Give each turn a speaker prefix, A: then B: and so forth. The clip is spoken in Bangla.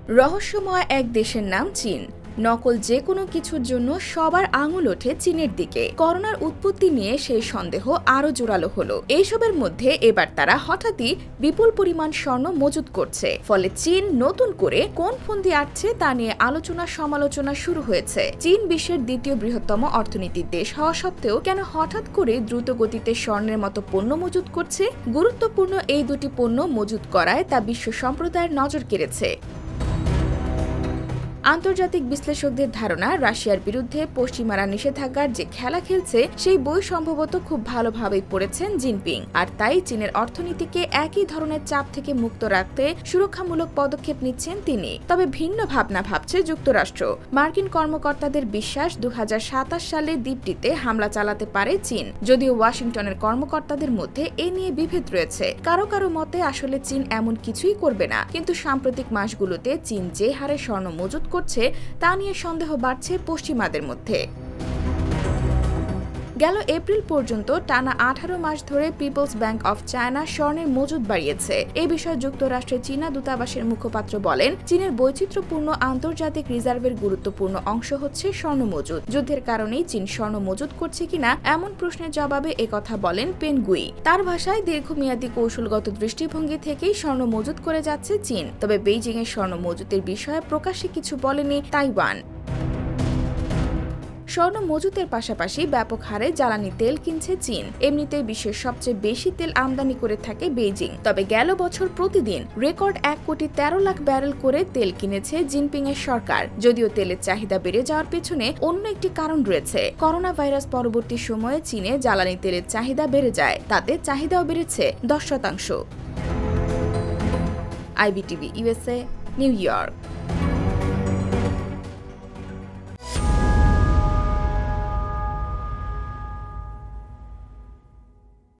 A: রহস্যময় এক দেশের নাম চীন। নকল যে কোনো কিছুর জন্য সবার আঙুল ওঠে চীনের দিকে। করোনার উৎপত্তি নিয়ে সেই সন্দেহ আরও জোরালো হলো। এইসবের মধ্যে এবার তারা হঠাৎই বিপুল পরিমাণ স্বর্ণ মজুত করছে। ফলে চীন নতুন করে কোন ফন্দি আটছে তা নিয়ে আলোচনা সমালোচনা শুরু হয়েছে। চীন বিশ্বের দ্বিতীয় বৃহত্তম অর্থনীতির দেশ হওয়া সত্ত্বেও কেন হঠাৎ করে দ্রুত গতিতে স্বর্ণের মতো পণ্য মজুত করছে? গুরুত্বপূর্ণ এই দুটি পণ্য মজুত করায় তা বিশ্ব সম্প্রদায়ের নজর কেড়েছে। আন্তর্জাতিক বিশ্লেষকদের ধারণা, রাশিয়ার বিরুদ্ধে পশ্চিমারা নিষেধাজ্ঞার যে খেলা খেলছে সেই বই সম্ভবত খুব ভালোভাবেই পড়েছেন জিনপিং, আর তাই চীনের অর্থনীতিকে একই ধরনের চাপ থেকে মুক্ত রাখতে সুরক্ষামূলক পদক্ষেপ নিচ্ছেন তিনি। তবে ভিন্ন ভাবনা ভাবছে যুক্তরাষ্ট্র। মার্কিন কর্মকর্তাদের বিশ্বাস 2027 সালে দ্বীপটিতে হামলা চালাতে পারে চীন, যদিও ওয়াশিংটনের কর্মকর্তাদের মধ্যে এ নিয়ে বিভেদ রয়েছে। কারো কারো মতে আসলে চীন এমন কিছুই করবে না, কিন্তু সাম্প্রতিক মাসগুলোতে চীন যে হারে স্বর্ণ মজুত করছে তা নিয়ে সন্দেহ বাড়ছে পশ্চিমাদের মধ্যে। গেল এপ্রিল পর্যন্ত টানা 18 মাস ধরে পিপলস ব্যাংক অফ চায়না স্বর্ণের মজুত বাড়িয়েছে। এই বিষয়ে যুক্তরাষ্ট্রের চীনা দূতাবাসের মুখপাত্র বলেন, চীনের বৈচিত্র্যপূর্ণ আন্তর্জাতিক রিজার্ভের গুরুত্বপূর্ণ অংশ হচ্ছে স্বর্ণ মজুত। যুদ্ধের কারণেই চীন স্বর্ণ মজুত করছে কিনা এমন প্রশ্নের জবাবে একথা বলেন পেন গুই। তার ভাষায়, দীর্ঘমেয়াদী কৌশলগত দৃষ্টিভঙ্গি থেকেই স্বর্ণ মজুত করে যাচ্ছে চীন। তবে বেইজিং এর স্বর্ণ মজুতের বিষয়ে প্রকাশ্যে কিছু বলেনি তাইওয়ান। স্বর্ণ মজুতের পাশাপাশি ব্যাপক হারে জ্বালানি তেল কিনছে চীন। এমনিতেই বিশ্বের সবচেয়ে বেশি তেল আমদানি করে থাকে বেইজিং। তবে গেল বছর প্রতিদিন রেকর্ড 1,13,00,000 ব্যারেল করে তেল কিনেছে জিনপিং এর সরকার। যদিও তেলের চাহিদা বেড়ে যাওয়ার পেছনে অন্য একটি কারণ রয়েছে। করোনা ভাইরাস পরবর্তী সময়ে চীনে জ্বালানি তেলের চাহিদা বেড়ে যায়, তাতে চাহিদাও বেড়েছে 10%। IBTV USA, new York.